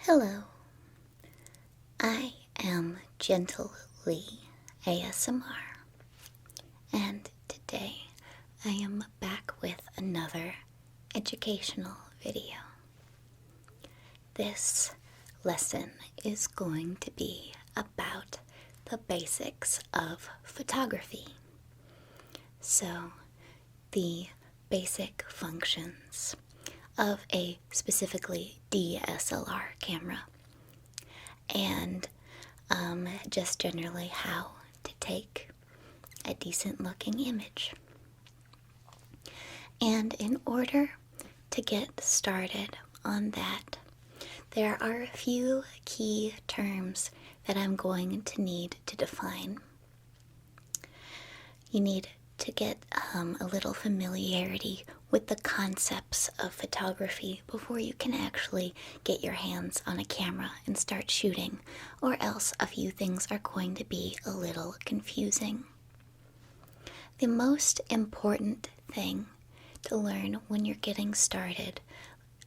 Hello, I am Gently ASMR, and today I am back with another educational video. This lesson is going to be about the basics of photography. So, the basic functions of a specifically DSLR camera, and just generally how to take a decent looking image. And in order to get started on that, there are a few key terms that I'm going to need to define. You need to get a little familiarity with the concepts of photography before you can actually get your hands on a camera and start shooting, or else a few things are going to be a little confusing. The most important thing to learn when you're getting started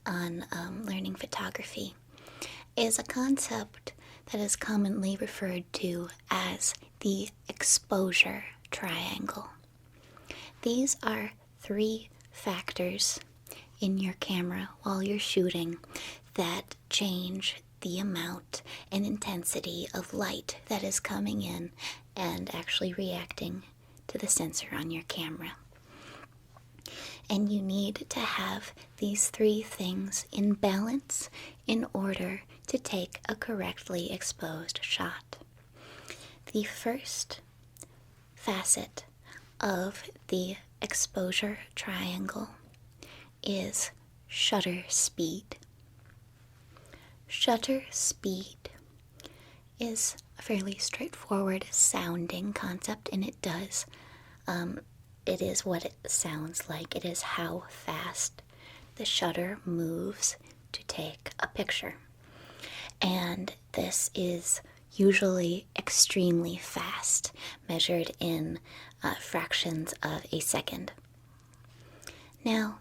on learning photography is a concept that is commonly referred to as the exposure triangle. These are three factors in your camera while you're shooting that change the amount and intensity of light that is coming in and actually reacting to the sensor on your camera. And you need to have these three things in balance in order to take a correctly exposed shot. The first facet of the exposure triangle is shutter speed. Shutter speed is a fairly straightforward sounding concept, and it is what it sounds like. It is how fast the shutter moves to take a picture. And this is usually extremely fast, measured in fractions of a second. Now,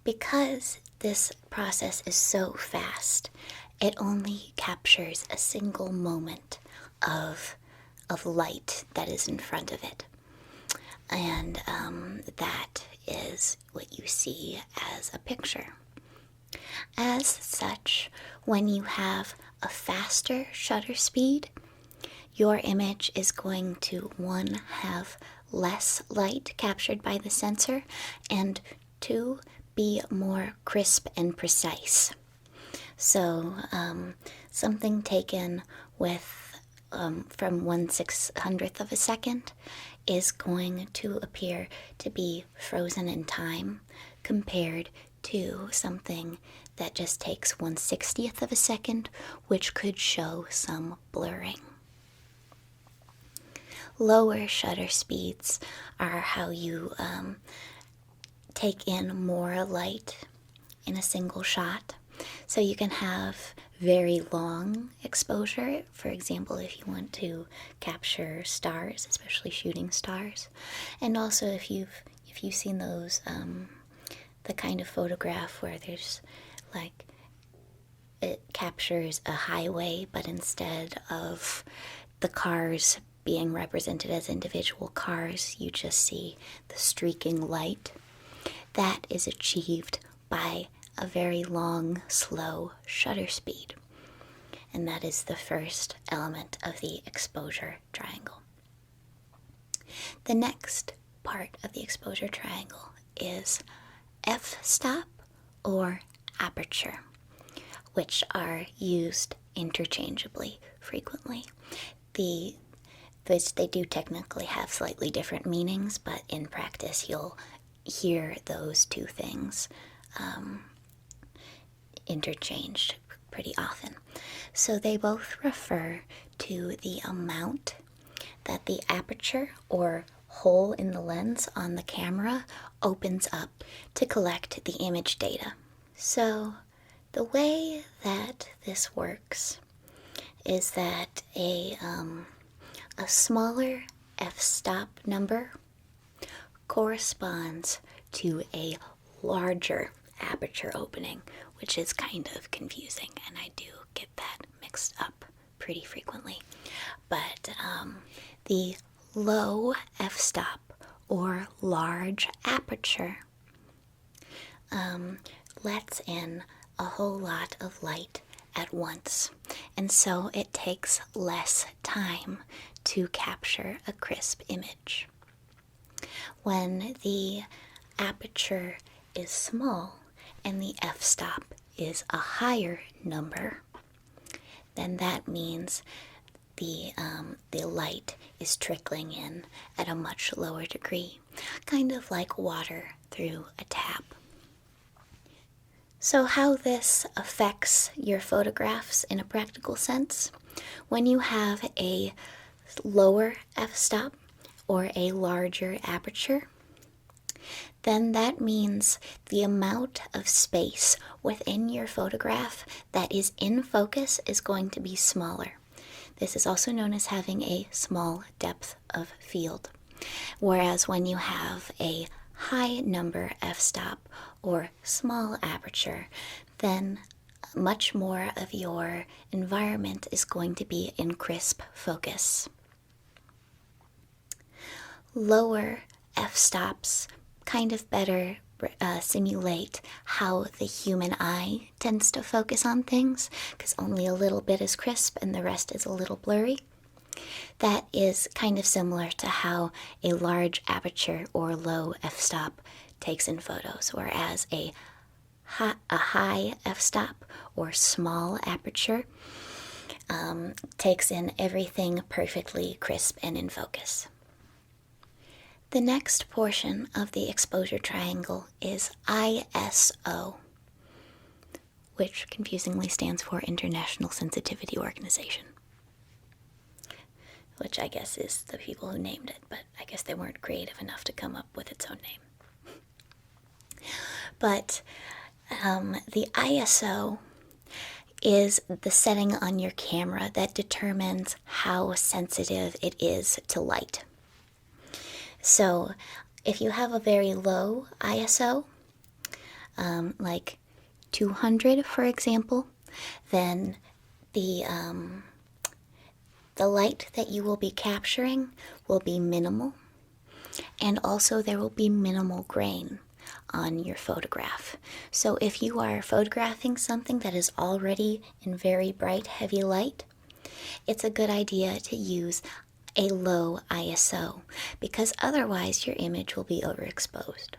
because this process is so fast, it only captures a single moment of light that is in front of it. And that is what you see as a picture. As such, when you have a faster shutter speed, your image is going to, one, have less light captured by the sensor, and two, be more crisp and precise. So something taken with from 1/600th of a second is going to appear to be frozen in time compared to something that just takes 1/60th of a second, which could show some blurring. Lower shutter speeds are how you take in more light in a single shot. So you can have very long exposure. For example, if you want to capture stars, especially shooting stars. And also if you've seen those, the kind of photograph where there's like, it captures a highway, but instead of the cars being represented as individual cars, you just see the streaking light. That is achieved by a very long, slow shutter speed. And that is the first element of the exposure triangle. The next part of the exposure triangle is f-stop or aperture, which are used interchangeably frequently. They do technically have slightly different meanings, but in practice you'll hear those two things interchanged pretty often. So they both refer to the amount that the aperture or hole in the lens on the camera opens up to collect the image data. So the way that this works is that a smaller f-stop number corresponds to a larger aperture opening, which is kind of confusing, and I do get that mixed up pretty frequently. But the low f-stop or large aperture lets in a whole lot of light at once, and so it takes less time to capture a crisp image. When the aperture is small and the f-stop is a higher number, then that means the light is trickling in at a much lower degree, kind of like water through a tap. So how this affects your photographs in a practical sense: when you have a lower f-stop or a larger aperture, then that means the amount of space within your photograph that is in focus is going to be smaller. This is also known as having a small depth of field. Whereas when you have a high number f-stop or small aperture, then much more of your environment is going to be in crisp focus. Lower f-stops kind of better simulate how the human eye tends to focus on things, because only a little bit is crisp and the rest is a little blurry. That is kind of similar to how a large aperture or low f-stop takes in photos, whereas a high f-stop or small aperture takes in everything perfectly crisp and in focus. The next portion of the exposure triangle is ISO, which confusingly stands for International Sensitivity Organization, which I guess is the people who named it, but I guess they weren't creative enough to come up with its own name. But the ISO is the setting on your camera that determines how sensitive it is to light. So if you have a very low ISO, like 200 for example, then the light that you will be capturing will be minimal, and also there will be minimal grain on your photograph. So if you are photographing something that is already in very bright, heavy light, it's a good idea to use a low ISO, because otherwise your image will be overexposed.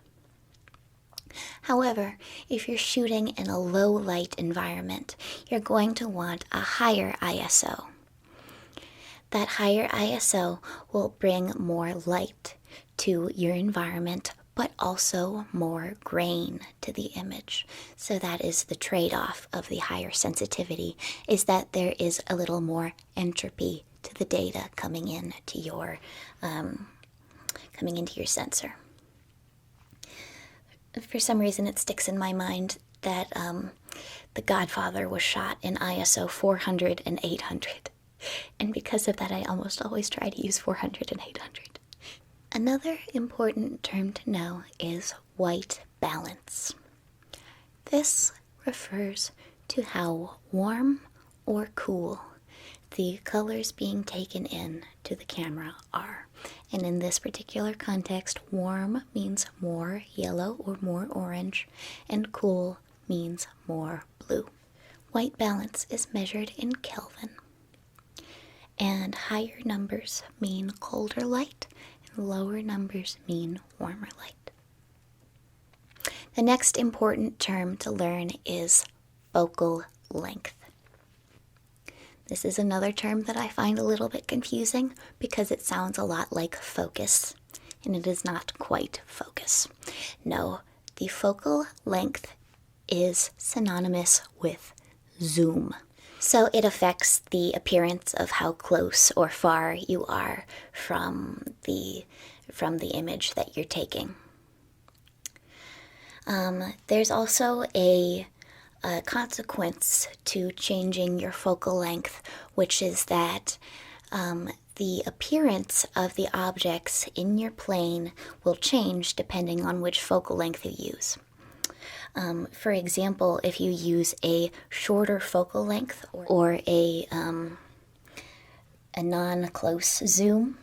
However, if you're shooting in a low light environment, you're going to want a higher ISO. That higher ISO will bring more light to your environment, but also more grain to the image. So that is the trade-off of the higher sensitivity, is that there is a little more entropy to the data coming into your sensor. For some reason, it sticks in my mind that The Godfather was shot in ISO 400 and 800, and because of that, I almost always try to use 400 and 800. Another important term to know is white balance. This refers to how warm or cool the colors being taken in to the camera are. And in this particular context, warm means more yellow or more orange, and cool means more blue. White balance is measured in Kelvin, and higher numbers mean colder light, and lower numbers mean warmer light. The next important term to learn is focal length. This is another term that I find a little bit confusing because it sounds a lot like focus, and it is not quite focus. No, the focal length is synonymous with zoom. So it affects the appearance of how close or far you are from the image that you're taking. There's also a consequence to changing your focal length, which is that the appearance of the objects in your plane will change depending on which focal length you use. For example, if you use a shorter focal length or a non-close zoom,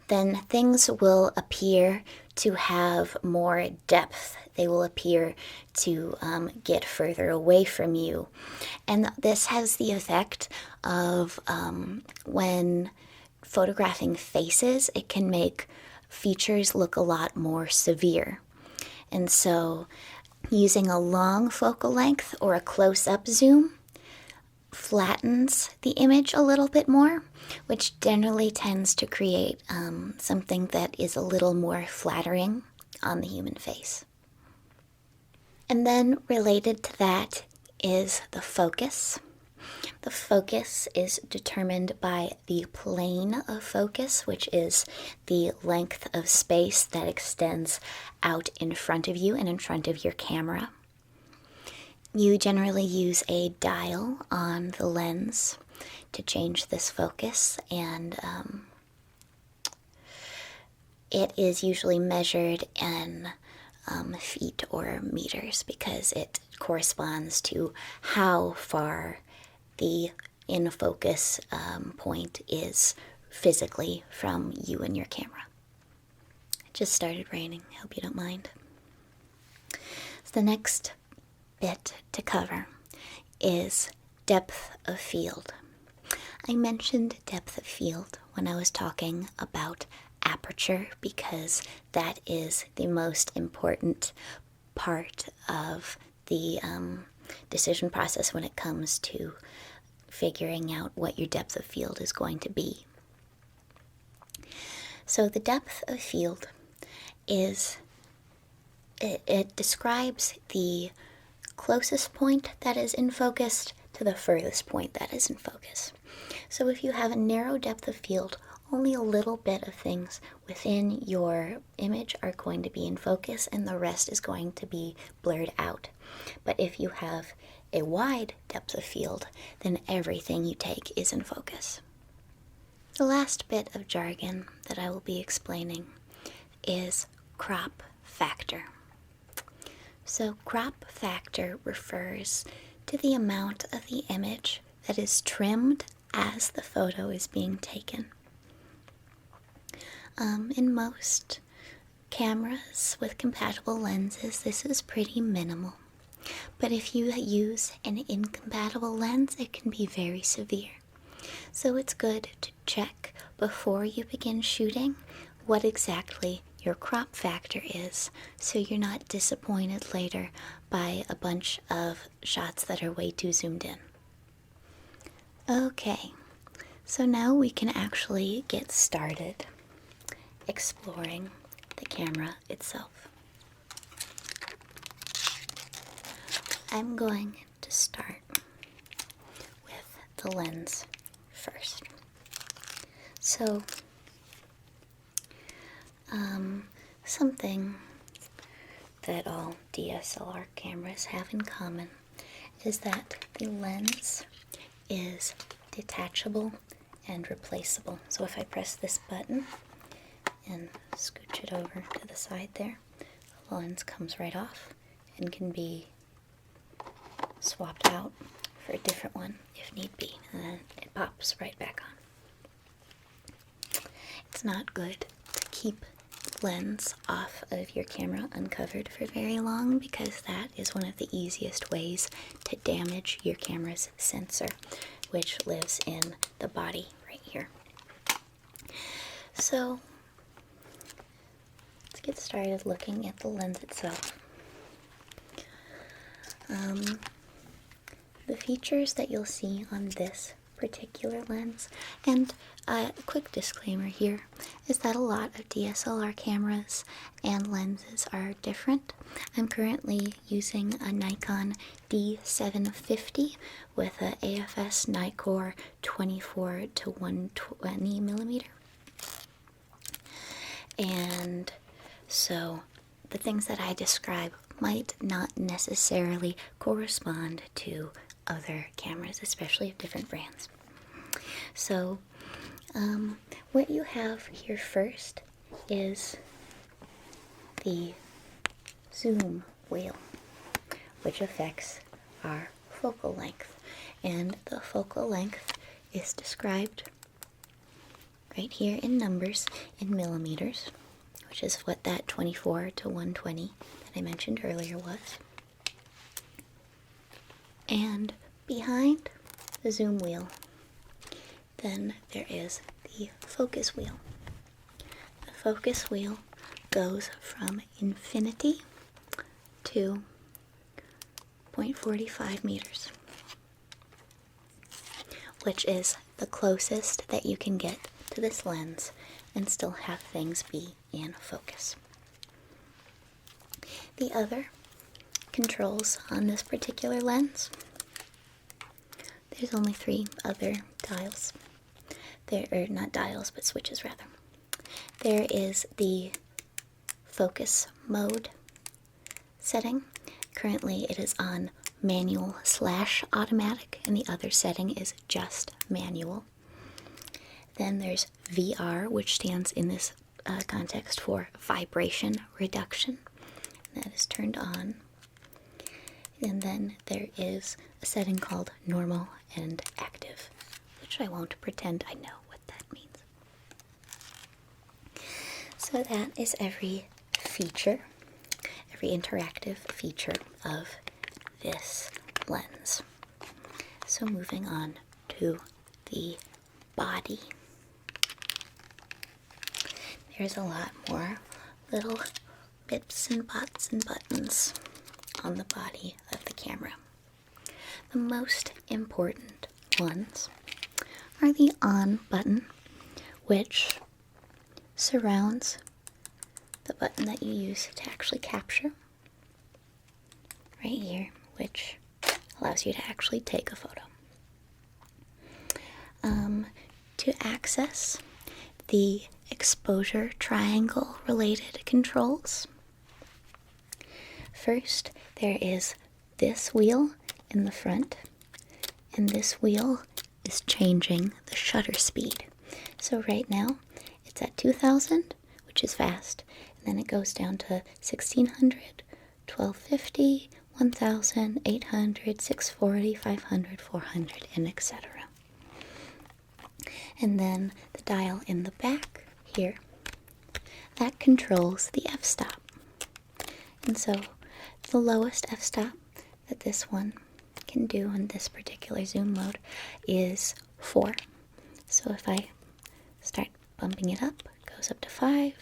then things will appear to have more depth. They will appear to get further away from you. And this has the effect of when photographing faces, it can make features look a lot more severe. And so using a long focal length or a close-up zoom flattens the image a little bit more, which generally tends to create something that is a little more flattering on the human face. And then related to that is the focus. The focus is determined by the plane of focus, which is the length of space that extends out in front of you and in front of your camera. You generally use a dial on the lens to change this focus, and it is usually measured in feet or meters because it corresponds to how far the in focus point is physically from you and your camera. It just started raining. I hope you don't mind. So the next bit to cover is depth of field. I mentioned depth of field when I was talking about aperture because that is the most important part of the decision process when it comes to figuring out what your depth of field is going to be. So the depth of field is, it describes the closest point that is in focus to the furthest point that is in focus. So if you have a narrow depth of field, only a little bit of things within your image are going to be in focus and the rest is going to be blurred out. But if you have a wide depth of field, then everything you take is in focus. The last bit of jargon that I will be explaining is crop factor. So crop factor refers to the amount of the image that is trimmed as the photo is being taken. In most cameras with compatible lenses, this is pretty minimal. But if you use an incompatible lens, it can be very severe. So it's good to check before you begin shooting what exactly your crop factor is, so you're not disappointed later by a bunch of shots that are way too zoomed in. Okay, so now we can actually get started exploring the camera itself. I'm going to start with the lens first. So, something that all DSLR cameras have in common is that the lens is detachable and replaceable. So if I press this button and scooch it over to the side there, the lens comes right off and can be swapped out for a different one if need be, and then it pops right back on. It's not good to keep lens off of your camera uncovered for very long because that is one of the easiest ways to damage your camera's sensor, which lives in the body right here. So let's get started looking at the lens itself. The features that you'll see on this particular lens, and a quick disclaimer here, is that a lot of DSLR cameras and lenses are different. I'm currently using a Nikon D750 with a AFS Nikkor 24 to 120 millimeter. And so the things that I describe might not necessarily correspond to other cameras, especially of different brands. So what you have here first is the zoom wheel. which affects our focal length. And the focal length is described right here in numbers in millimeters, which is what that 24 to 120 that I mentioned earlier was. And behind the zoom wheel, then there is the focus wheel. The focus wheel goes from infinity to 0.45 meters, which is the closest that you can get to this lens and still have things be in focus. The other controls on this particular lens, there's only 3 other dials. There are not dials, but switches rather. There is the focus mode setting. Currently it is on manual/automatic, and the other setting is just manual. Then there's VR, which stands in this context for vibration reduction. That is turned on. And then there is a setting called normal and active, which I won't pretend I know what that means. So that is every feature, every interactive feature of this lens. So moving on to the body. There's a lot more little bips and bots and buttons on the body of the camera. The most important ones are the on button, which surrounds the button that you use to actually capture right here, which allows you to actually take a photo. To access the exposure triangle related controls, first there is this wheel in the front, and this wheel is changing the shutter speed. So right now it's at 2000, which is fast, and then it goes down to 1600, 1250, 1000, 800, 640, 500, 400, and etc. And then the dial in the back here, that controls the f-stop. And so the lowest f-stop that this one can do in this particular zoom mode is 4. So if I start bumping it up, it goes up to 5,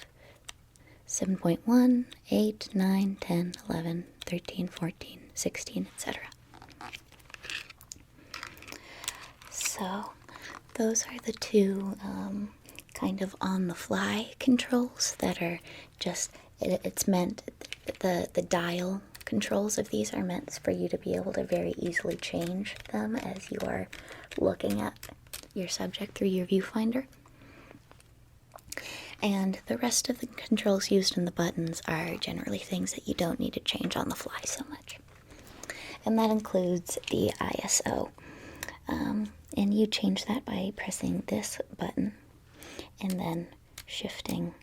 7.1, 8, 9, 10, 11, 13, 14, 16, etc. So those are the two kind of on-the-fly controls that are just, it's meant, the dial controls of these are meant for you to be able to very easily change them as you are looking at your subject through your viewfinder. And the rest of the controls used in the buttons are generally things that you don't need to change on the fly so much. And that includes the ISO. And you change that by pressing this button and then shifting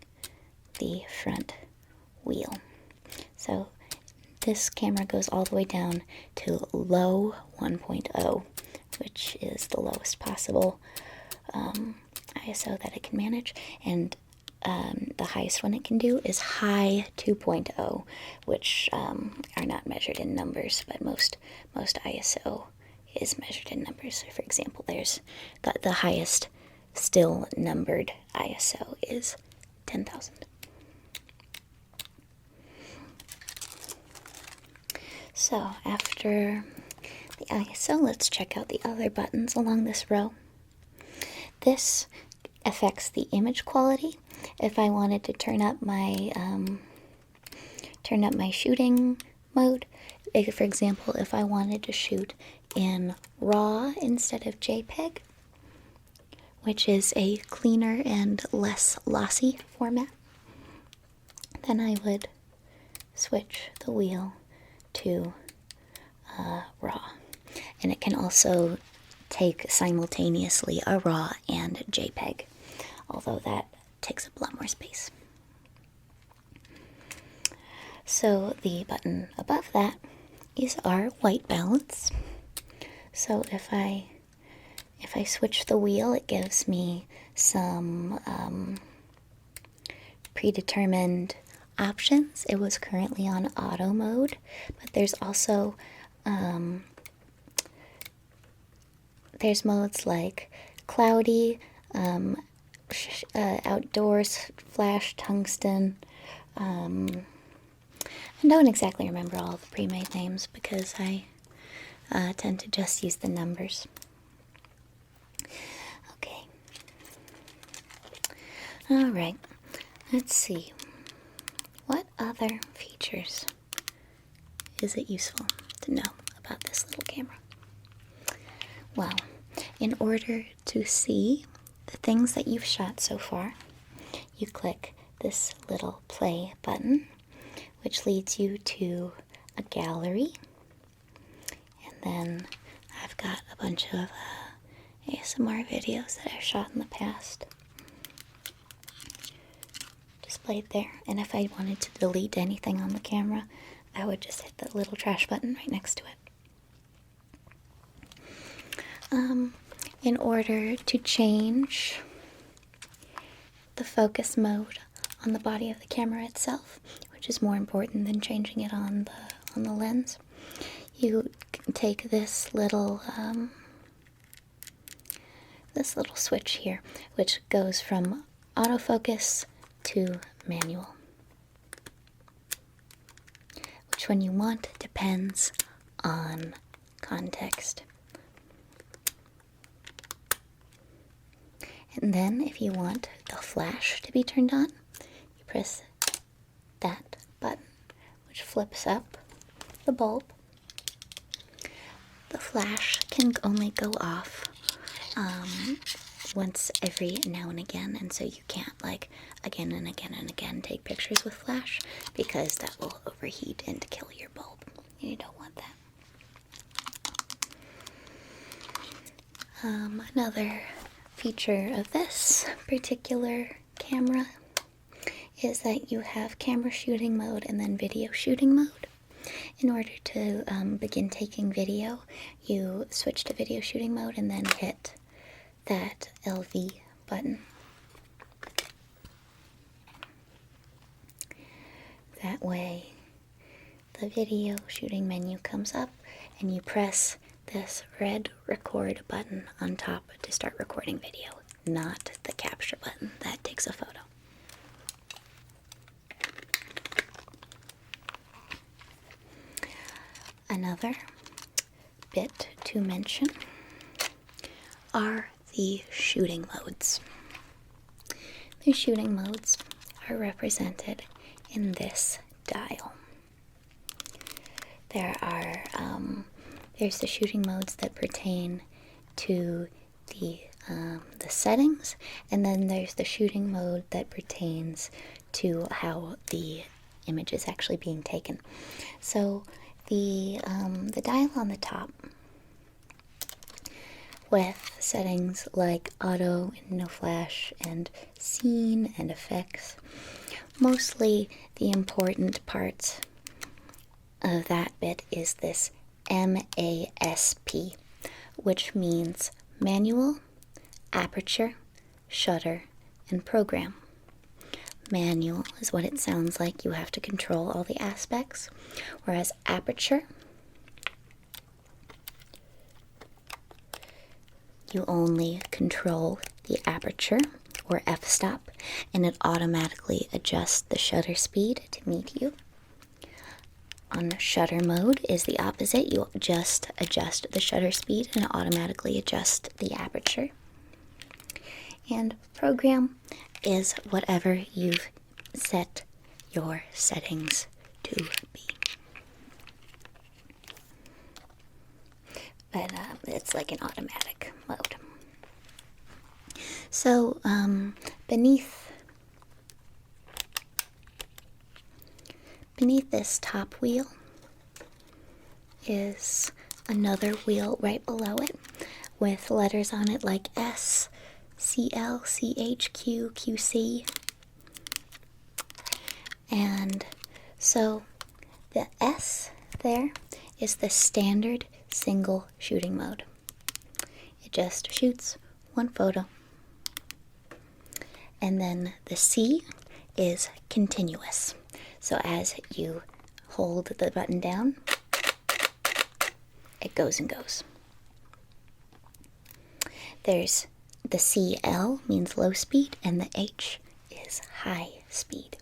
the front wheel. So this camera goes all the way down to low 1.0, which is the lowest possible ISO that it can manage, and the highest one it can do is high 2.0, which are not measured in numbers, but most ISO is measured in numbers. So for example, there's the highest still numbered ISO is 10,000. So after the ISO, let's check out the other buttons along this row. This affects the image quality. If I wanted to turn up my shooting mode, for example, if I wanted to shoot in RAW instead of JPEG, which is a cleaner and less lossy format, then I would switch the wheel to RAW. And it can also take simultaneously a RAW and JPEG, although that takes up a lot more space. So the button above that these are white balance. So if I switch the wheel, it gives me some predetermined options. It was currently on auto mode, but there's also there's modes like cloudy, outdoors, flash, tungsten. I don't exactly remember all the pre-made names because I tend to just use the numbers. Okay. All right. Let's see. What other features is it useful to know about this little camera? Well, in order to see the things that you've shot so far, you click this little play button, which leads you to a gallery. And then I've got a bunch of ASMR videos that I've shot in the past displayed there. And if I wanted to delete anything on the camera, I would just hit the little trash button right next to it. In order to change the focus mode on the body of the camera itself, which is more important than changing it on the lens, you can take this little switch here, which goes from autofocus to manual. Which one you want depends on context. And then if you want the flash to be turned on, you press that button, which flips up the bulb. The flash can only go off once every now and again, and so you can't like again and again and again take pictures with flash because that will overheat and kill your bulb. You don't want that. Another feature of this particular camera is that you have camera shooting mode and then video shooting mode. In order to begin taking video, you switch to video shooting mode and then hit that LV button. That way, the video shooting menu comes up and you press this red record button on top to start recording video, not the capture button. That takes a photo. Another bit to mention are the shooting modes. The shooting modes are represented in this dial. There's the shooting modes that pertain to the settings, and then there's the shooting mode that pertains to how the image is actually being taken. So the dial on the top with settings like auto and no flash and scene and effects, mostly the important parts of that bit is this MASP, which means manual, aperture, shutter, and program. Manual is what it sounds like. You have to control all the aspects, whereas aperture, you only control the aperture or f-stop, and it automatically adjusts the shutter speed to meet you. On shutter mode is the opposite. You just adjust the shutter speed and automatically adjust the aperture. And program is whatever you've set your settings to be. But it's like an automatic mode. So beneath this top wheel is another wheel right below it with letters on it like S, CL, CH, QC. And so the S there is the standard single shooting mode. It just shoots one photo. And then the C is continuous. So as you hold the button down, it goes and goes. There's the CL means low speed, and the H is high speed.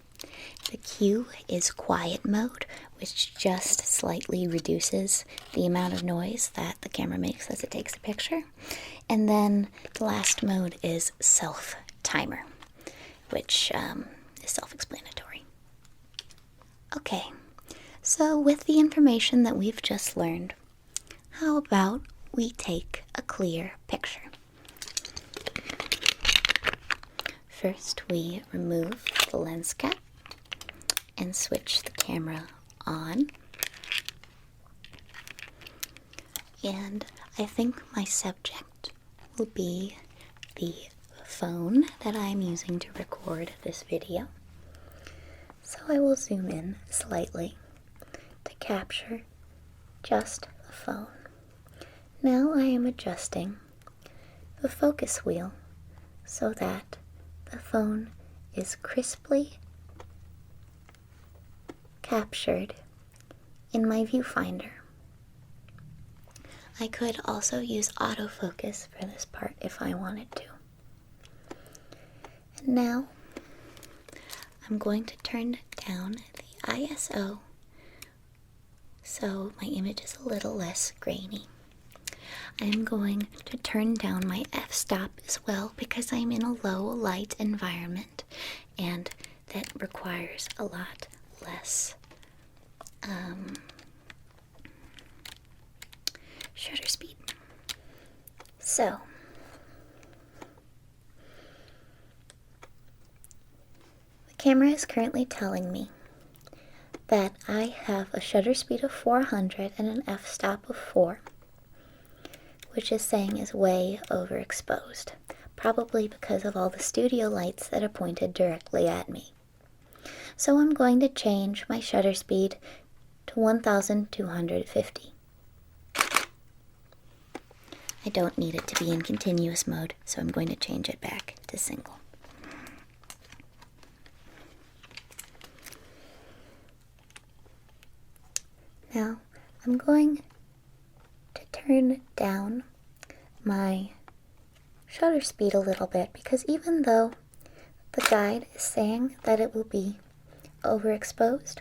The Q is quiet mode, which just slightly reduces the amount of noise that the camera makes as it takes a picture. And then the last mode is self-timer, which is self-explanatory. Okay, so with the information that we've just learned, how about we take a clear picture? First, we remove the lens cap and switch the camera on. And I think my subject will be the phone that I'm using to record this video. So I will zoom in slightly to capture just the phone. Now I am adjusting the focus wheel so that the phone is crisply captured in my viewfinder. I could also use autofocus for this part if I wanted to. And now I'm going to turn down the ISO so my image is a little less grainy. I'm going to turn down my f-stop as well because I'm in a low light environment and that requires a lot less shutter speed. So the camera is currently telling me that I have a shutter speed of 400 and an f-stop of 4, which is saying is way overexposed, probably because of all the studio lights that are pointed directly at me. So I'm going to change my shutter speed to 1250. I don't need it to be in continuous mode, so I'm going to change it back to single. Now I'm going to turn down my shutter speed a little bit because even though the guide is saying that it will be overexposed,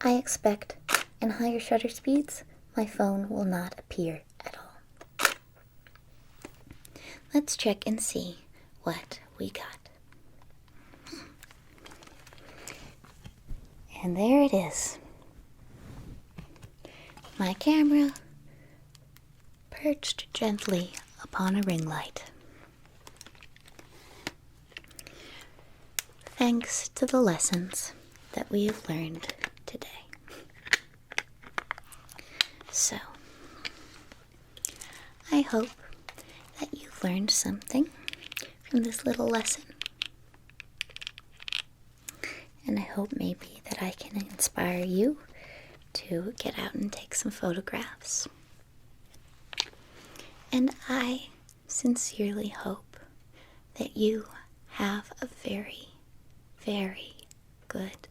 I expect in higher shutter speeds my phone will not appear at all. Let's check and see what we got. And there it is. My camera perched gently upon a ring light. Thanks to the lessons that we have learned today. So, I hope that you've learned something from this little lesson. And I hope maybe that I can inspire you to get out and take some photographs. And I sincerely hope that you have a very, very good